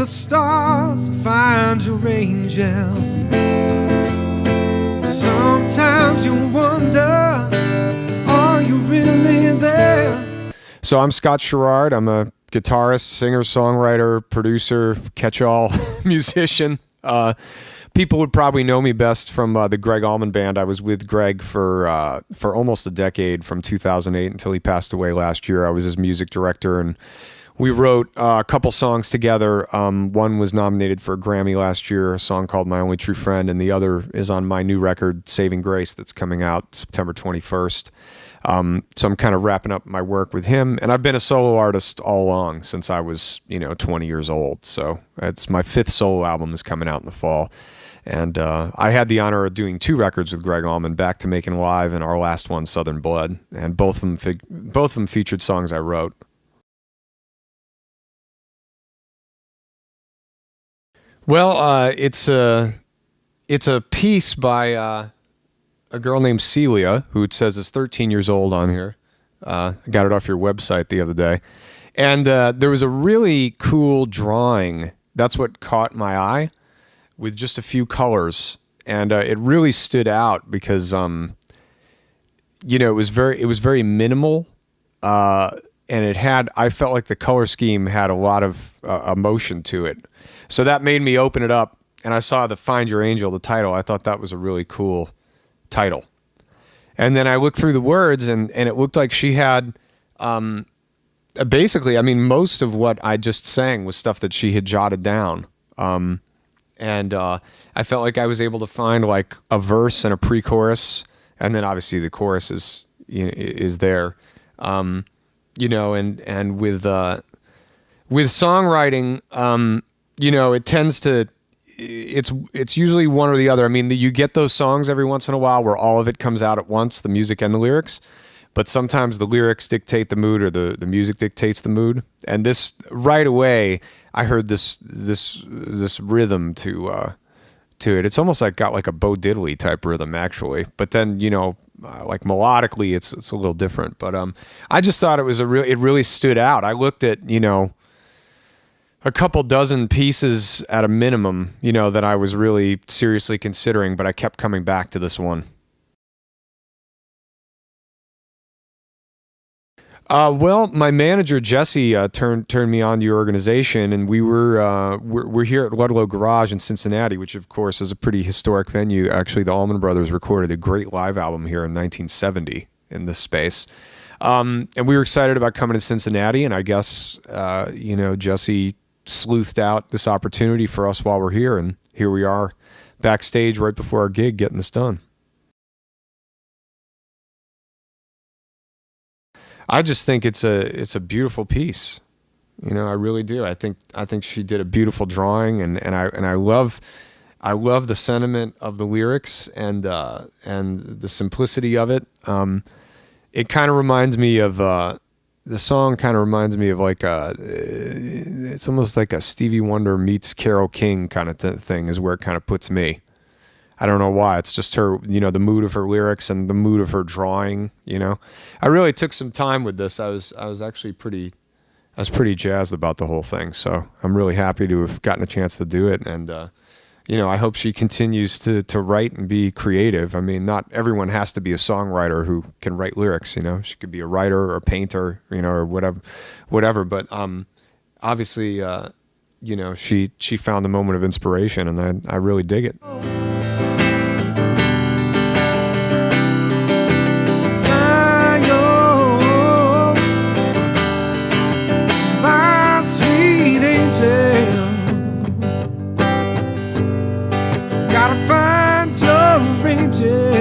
the stars to find your angel. Sometimes you wonder, are you really there? So I'm Scott Sharrard. I'm a guitarist, singer, songwriter, producer, catch-all musician. People would probably know me best from the Greg Allman Band. I was with Greg for almost a decade, from 2008 until he passed away last year. I was his music director, and we wrote a couple songs together. One was nominated for a Grammy last year, a song called My Only True Friend, and the other is on my new record, Saving Grace, that's coming out September 21st. So I'm kind of wrapping up my work with him, and I've been a solo artist all along since I was, 20 years old. So it's my 5th solo album is coming out in the fall. And I had the honor of doing 2 records with Greg Allman, Back to Making Live, and our last one, Southern Blood. And both of them featured songs I wrote. Well, it's a piece by a girl named Celia, who it says is 13 years old on here. I got it off your website the other day. And there was a really cool drawing. That's what caught my eye, with just a few colors. And it really stood out because, it was very minimal. And I felt like the color scheme had a lot of emotion to it. So that made me open it up. And I saw the Find Your Angel, the title. I thought that was a really cool title. And then I looked through the words, and it looked like she had basically, most of what I just sang was stuff that she had jotted down. And I felt like I was able to find like a verse and a pre-chorus, and then obviously the chorus is there. And with songwriting, it tends to, it's usually one or the other. You get those songs every once in a while where all of it comes out at once, the music and the lyrics, but sometimes the lyrics dictate the mood, or the music dictates the mood. And this, right away, I heard this rhythm to it. It's almost like got like a Bo Diddley type rhythm, actually. But then, like melodically, it's a little different. But I just thought it really stood out. I looked at, a couple dozen pieces at a minimum, that I was really seriously considering, but I kept coming back to this one. Well, my manager Jesse turned me on to your organization, and we're here at Ludlow Garage in Cincinnati, which of course is a pretty historic venue. Actually, the Allman Brothers recorded a great live album here in 1970 in this space, and we were excited about coming to Cincinnati. And I guess Jesse sleuthed out this opportunity for us while we're here, and here we are backstage right before our gig getting this done. I just think it's a beautiful piece. I really do. I think she did a beautiful drawing, and I love the sentiment of the lyrics and the simplicity of it. It kind of reminds me of the song. Kind of reminds me of like it's almost like a Stevie Wonder meets Carole King kind of thing is where it kind of puts me. I don't know why. It's just her, the mood of her lyrics and the mood of her drawing. I really took some time with this. I was actually pretty jazzed about the whole thing. So I'm really happy to have gotten a chance to do it. And I hope she continues to write and be creative. Not everyone has to be a songwriter who can write lyrics. She could be a writer or a painter, or whatever. But obviously, she found a moment of inspiration, and I really dig it. Gotta find your angel.